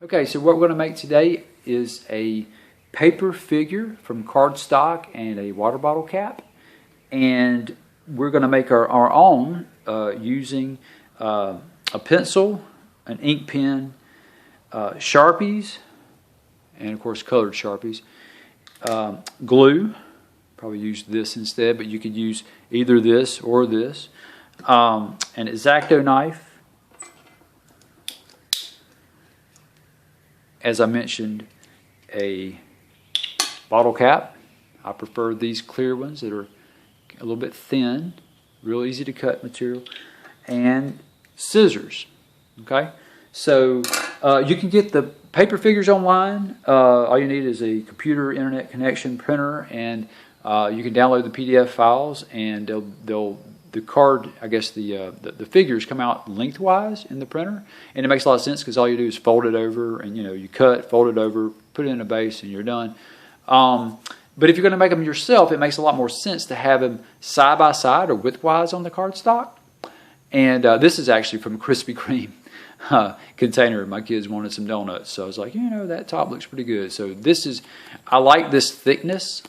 Okay, so what we're going to make today is a paper figure from cardstock and a water bottle cap. And we're going to make our own using a pencil, an ink pen, Sharpies, and of course colored Sharpies, glue. Probably use this instead, but you could use either this or this, an exacto knife. As I mentioned, a bottle cap. I prefer these clear ones that are a little bit thin, real easy to cut material, and scissors. Okay, so you can get the paper figures online. All you need is a computer, internet connection, printer, and you can download the PDF files, and the card, I guess the figures come out lengthwise in the printer, and it makes a lot of sense because all you do is fold it over, and you cut, fold it over, put it in a base, and you're done. But if you're going to make them yourself, it makes a lot more sense to have them side by side or widthwise on the cardstock. And this is actually from a Krispy Kreme container. My kids wanted some donuts, so I was like, that top looks pretty good. So I like this thickness.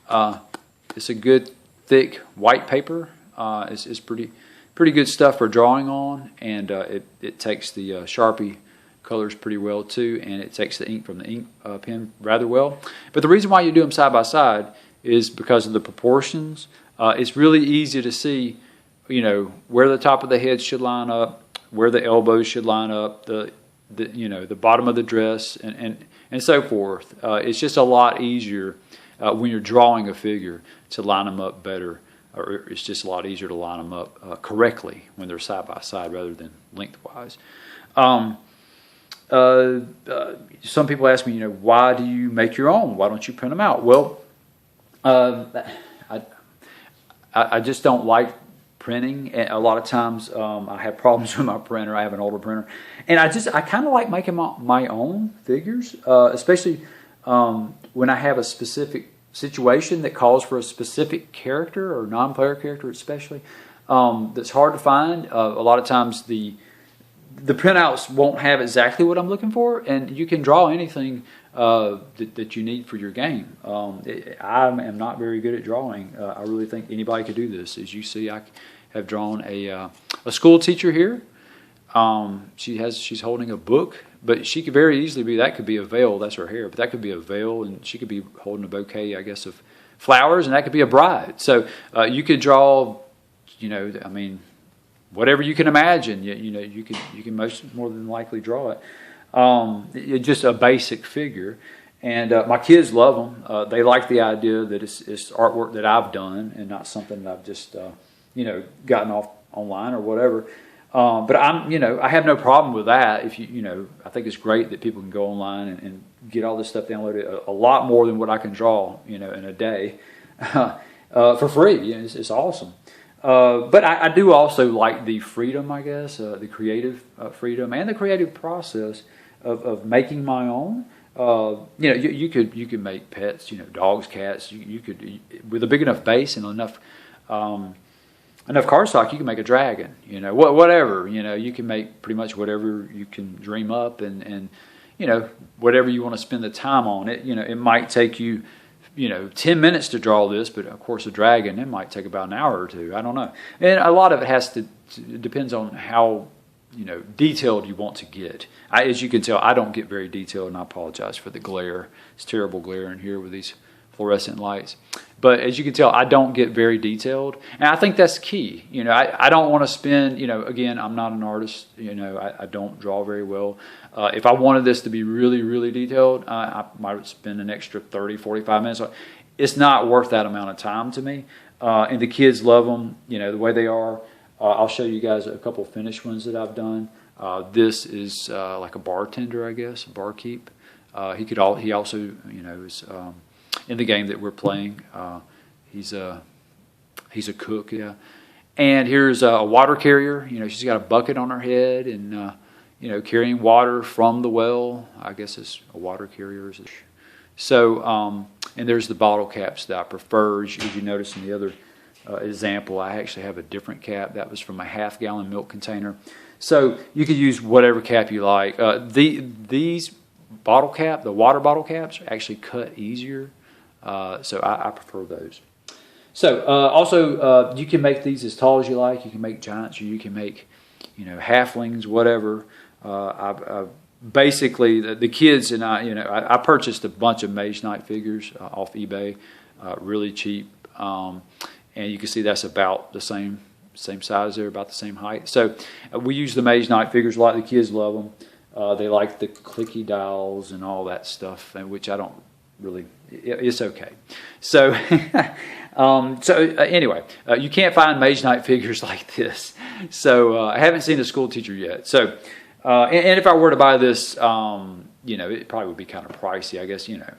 It's a good thick white paper. It's pretty good stuff for drawing on, and it takes the Sharpie colors pretty well too, and it takes the ink from the ink pen rather well. But the reason why you do them side by side is because of the proportions. It's really easy to see, where the top of the head should line up, where the elbows should line up, the bottom of the dress, and so forth. It's just a lot easier when you're drawing a figure to line them up better. Or it's just a lot easier to line them up correctly when they're side by side rather than lengthwise. Some people ask me, why do you make your own? Why don't you print them out? Well, I just don't like printing. And a lot of times I have problems with my printer. I have an older printer, and I kind of like making my own figures, especially when I have a specific situation that calls for a specific character or non-player character, especially that's hard to find. A lot of times the printouts won't have exactly what I'm looking for, and you can draw anything that you need for your game. I am not very good at drawing. I really think anybody could do this. As you see, I have drawn a school teacher here. She's holding a book, but she could very easily that could be a veil. That's her hair, but that could be a veil, and she could be holding a bouquet, I guess, of flowers, and that could be a bride. So you could draw, whatever you can imagine. You can more than likely draw it. It's just a basic figure, and my kids love them. They like the idea that it's artwork that I've done and not something that I've just gotten off online or whatever. But I have no problem with that. If I think it's great that people can go online and get all this stuff downloaded, a lot more than what I can draw, in a day, for free. It's awesome. But I do also like the freedom, I guess, the creative freedom and the creative process of making my own. You could make pets, dogs, cats. You could, with a big enough base and enough cardstock, you can make a dragon, whatever, you can make pretty much whatever you can dream up, and whatever you want to spend the time on it. It might take you 10 minutes to draw this, but of course a dragon, it might take about an hour or two. I don't know. And a lot of it depends on how detailed you want to get. As you can tell, I don't get very detailed, and I apologize for the glare. It's terrible glare in here with these fluorescent lights. But as you can tell, I don't get very detailed, and I think that's key. I don't want to spend, again, I'm not an artist. I don't draw very well. If I wanted this to be really, really detailed, I might spend an extra 30, 45 minutes. It's not worth that amount of time to me. And the kids love them, the way they are. I'll show you guys a couple finished ones that I've done. This is like a bartender, I guess, a barkeep. He also, is in the game that we're playing. He's a cook, yeah. And here's a water carrier. She's got a bucket on her head, and carrying water from the well. I guess it's a water carrier. So, and there's the bottle caps that I prefer. As you notice in the other example, I actually have a different cap. That was from a half-gallon milk container. So you could use whatever cap you like. These bottle cap, the water bottle caps, are actually cut easier. So I prefer those. So also you can make these as tall as you like. You can make giants, or you can make, you know, halflings, whatever. Basically the kids and I purchased a bunch of Mage Knight figures off eBay, really cheap, and you can see that's about the same size there, about the same height. So we use the Mage Knight figures a lot. The kids love them. They like the clicky dials and all that stuff, and which I don't really. It's okay. So anyway, you can't find Mage Knight figures like this. So I haven't seen a school teacher yet. So and if I were to buy this, you know, it probably would be kind of pricey, I guess, you know,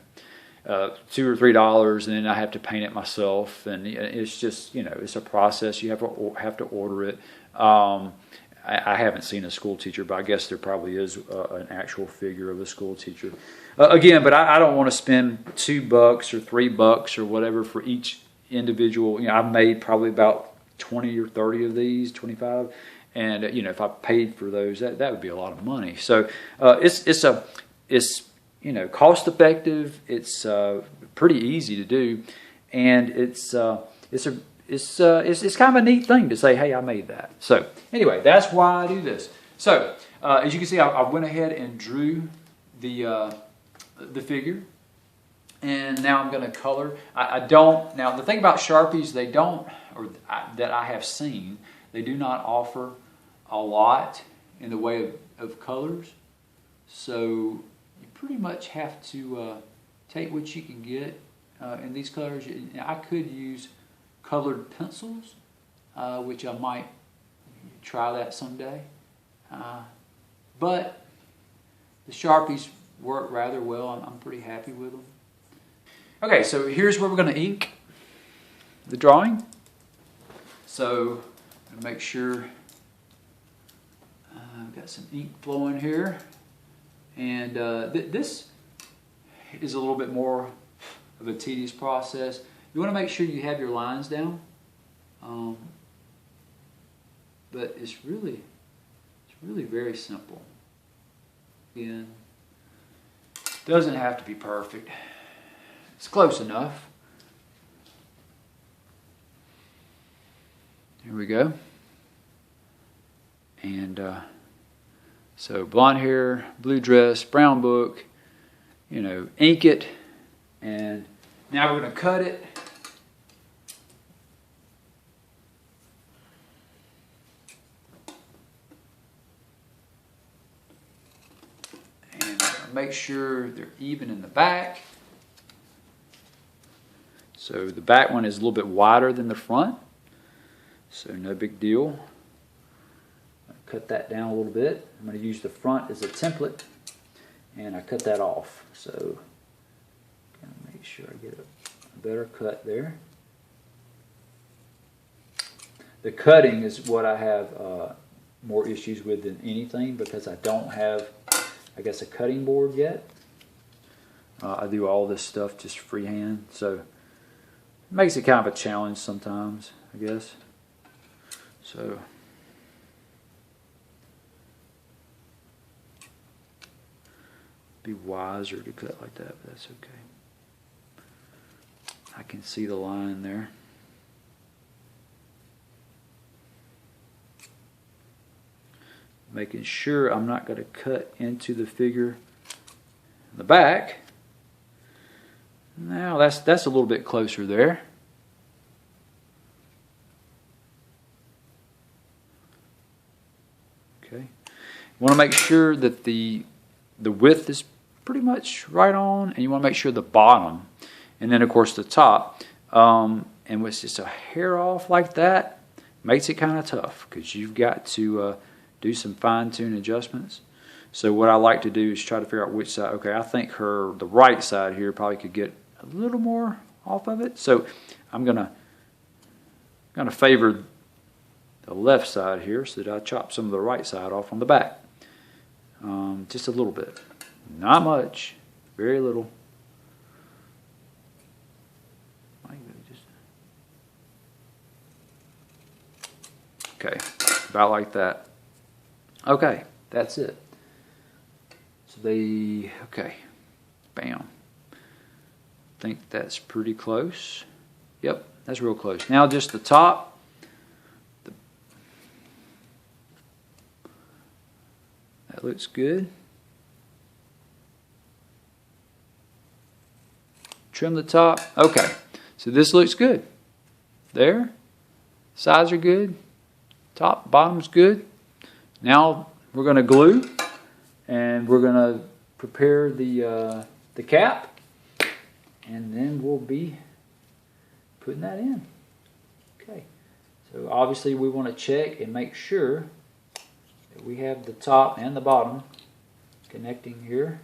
$2 or $3, and then I have to paint it myself, and it's just, you know, it's a process. You have to order it. I haven't seen a school teacher, but I guess there probably is an actual figure of a school teacher. Again, but I don't want to spend $2 or $3 or whatever for each individual. You know, I've made probably about 20 or 30 of these, 25, and you know, if I paid for those, that would be a lot of money. So it's you know, cost effective. It's pretty easy to do, and it's kind of a neat thing to say, hey, I made that. So anyway, that's why I do this. So as you can see, I went ahead and drew the figure, and now I'm going to color. I don't, now the thing about Sharpies, they don't, or that I have seen, they do not offer a lot in the way of colors. So you pretty much have to take what you can get in these colors. I could use colored pencils, which I might try that someday. But the Sharpies work rather well. I'm pretty happy with them. Okay, so here's where we're going to ink the drawing. So I'm going to make sure I've got some ink flowing here. And this is a little bit more of a tedious process. You want to make sure you have your lines down, but it's really very simple. Again, doesn't have to be perfect. It's close enough. Here we go. And so blonde hair, blue dress, brown book, you know, ink it, and now we're going to cut it. And make sure they're even in the back. So the back one is a little bit wider than the front, so no big deal. Cut that down a little bit. I'm going to use the front as a template, and I cut that off. So gotta make sure I get a better cut there. The cutting is what I have more issues with than anything, because I don't have, I guess, a cutting board yet. I do all this stuff just freehand, so it makes it kind of a challenge sometimes, I guess. So be wiser to cut like that, but that's okay. I can see the line there. Making sure I'm not going to cut into the figure in the back. Now that's a little bit closer there. Okay. You want to make sure that the width is pretty much right on, and you want to make sure the bottom, and then of course the top, and with just a hair off like that, makes it kind of tough, because you've got to do some fine-tune adjustments. So what I like to do is try to figure out which side. Okay, I think the right side here probably could get a little more off of it. So I'm gonna favor the left side here, so that I chop some of the right side off on the back. Just a little bit, not much, very little. Okay, about like that. Okay, that's it. So okay, bam. I think that's pretty close. Yep, that's real close. Now just the top. That looks good. Trim the top. Okay, so this looks good. There, sides are good. Top, bottom's good. Now we're going to glue, and we're going to prepare the cap, and then we'll be putting that in. Okay, so obviously we want to check and make sure that we have the top and the bottom connecting here.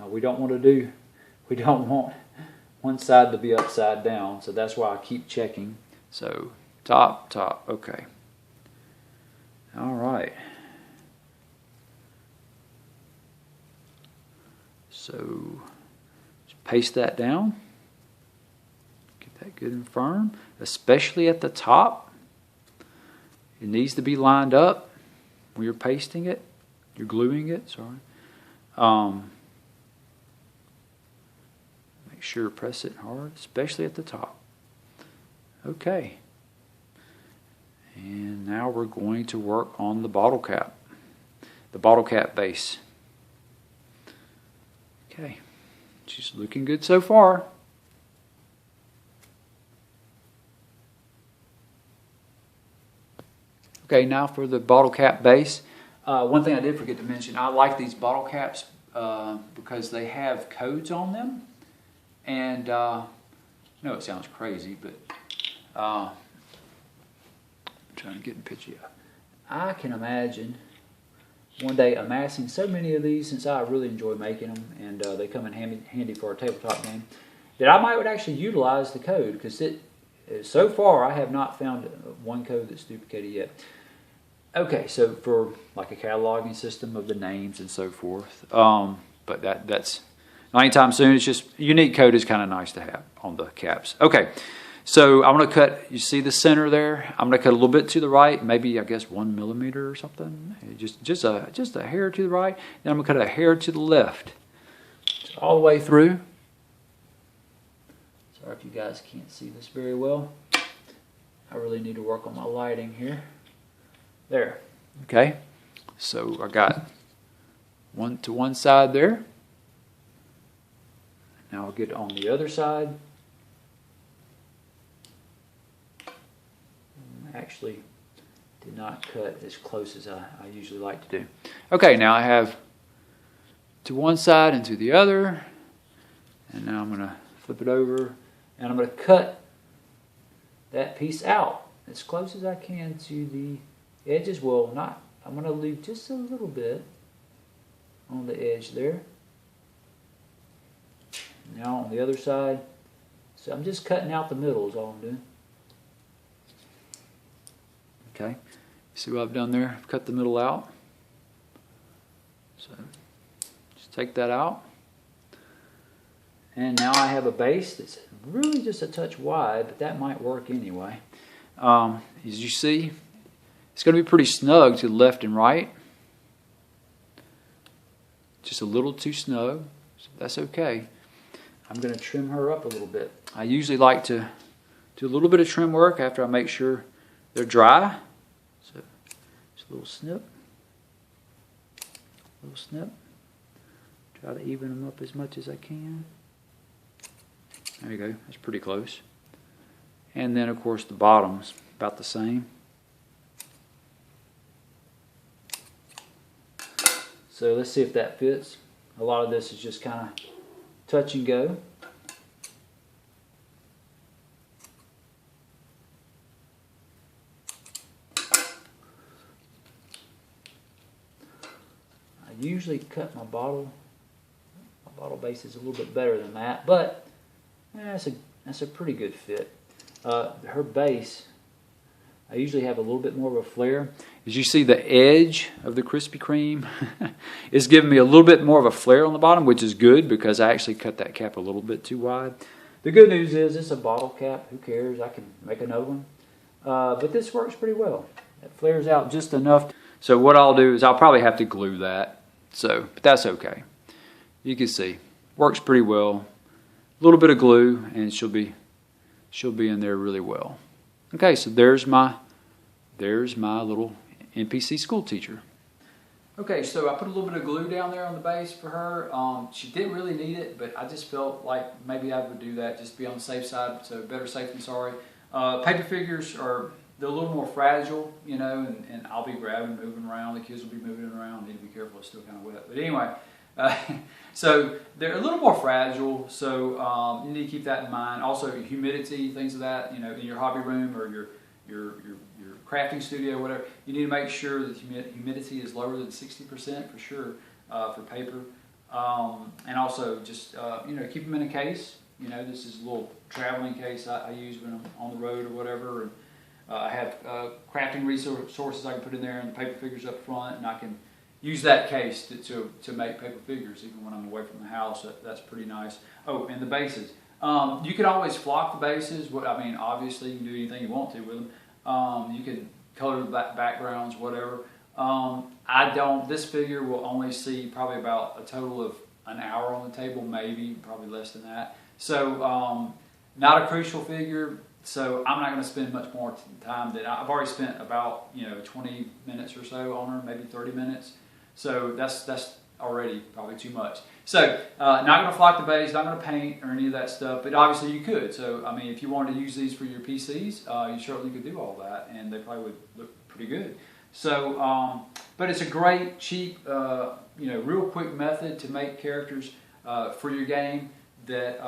We don't want one side to be upside down, so that's why I keep checking. So top, okay. All right. So just paste that down. Get that good and firm, especially at the top. It needs to be lined up when you're pasting it. You're gluing it, sorry. Make sure to press it hard, especially at the top. Okay. And now we're going to work on the bottle cap base. Okay, she's looking good so far. Okay, now for the bottle cap base. One thing I did forget to mention, I like these bottle caps because they have codes on them. And I know it sounds crazy, but I'm trying to get a picture. I can imagine one day amassing so many of these, since I really enjoy making them, and they come in handy for a tabletop game, that I might would actually utilize the code, because so far I have not found one code that's duplicated yet. Okay, so for like a cataloging system of the names and so forth, but that's not anytime soon. It's just unique code is kind of nice to have on the caps. Okay, so I'm going to cut. You see the center there? I'm going to cut a little bit to the right, maybe I guess 1 millimeter or something. Just a hair to the right. Then I'm going to cut a hair to the left, all the way through. Sorry if you guys can't see this very well. I really need to work on my lighting here. There. Okay. So I got one to one side there. Now I'll get on the other side. Actually did not cut as close as I usually like to do. Okay, now I have to one side and to the other. And now I'm going to flip it over. And I'm going to cut that piece out as close as I can to the edges. Well, not. I'm going to leave just a little bit on the edge there. Now on the other side. So I'm just cutting out the middle is all I'm doing. Okay. See what I've done there? I've cut the middle out. So just take that out. And now I have a base that's really just a touch wide, but that might work anyway. As you see, it's going to be pretty snug to the left and right. Just a little too snug, so that's okay. I'm going to trim her up a little bit. I usually like to do a little bit of trim work after I make sure they're dry. So just a little snip. A little snip. Try to even them up as much as I can. There you go, that's pretty close. And then of course the bottom's about the same. So let's see if that fits. A lot of this is just kind of touch and go. I usually cut my bottle base is a little bit better than that, but that's a pretty good fit. Her base, I usually have a little bit more of a flare. As you see, the edge of the Krispy Kreme is giving me a little bit more of a flare on the bottom, which is good because I actually cut that cap a little bit too wide. The good news is it's a bottle cap. Who cares? I can make another one. But this works pretty well. It flares out just enough So what I'll do is I'll probably have to glue that. So, but that's okay. You can see, works pretty well. A little bit of glue and she'll be in there really well. Okay, so there's my little NPC school teacher. Okay, so I put a little bit of glue down there on the base for her. She didn't really need it, but I just felt like maybe I would do that just to be on the safe side, so better safe than sorry. Paper figures they're a little more fragile, you know, and I'll be grabbing, moving around. The kids will be moving around. Need to be careful, it's still kind of wet. But anyway, so they're a little more fragile, so you need to keep that in mind. Also, humidity, things of that, you know, in your hobby room or your crafting studio, whatever, you need to make sure that humidity is lower than 60% for sure for paper. And also just, you know, keep them in a case. You know, this is a little traveling case I use when I'm on the road or whatever. And I have crafting resources I can put in there and the paper figures up front, and I can use that case to make paper figures even when I'm away from the house. That's pretty nice. Oh, and the bases. You can always flock the bases. I mean, obviously you can do anything you want to with them. You can color the backgrounds, whatever. This figure will only see probably about a total of an hour on the table, maybe, probably less than that. So not a crucial figure, so I'm not going to spend much more time than I've already spent about 20 minutes or so on her, maybe 30 minutes. So that's already probably too much. So not going to flock the base, not going to paint or any of that stuff, but obviously you could. So I mean, if you wanted to use these for your PCs, you certainly could do all that, and they probably would look pretty good. So, but it's a great, cheap, real quick method to make characters for your game that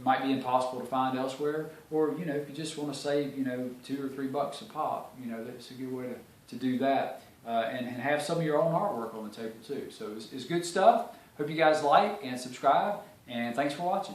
might be impossible to find elsewhere, or if you just want to save $2 or $3 a pop, that's a good way to do that, and have some of your own artwork on the table too. So it's good stuff. Hope you guys like and subscribe, and thanks for watching.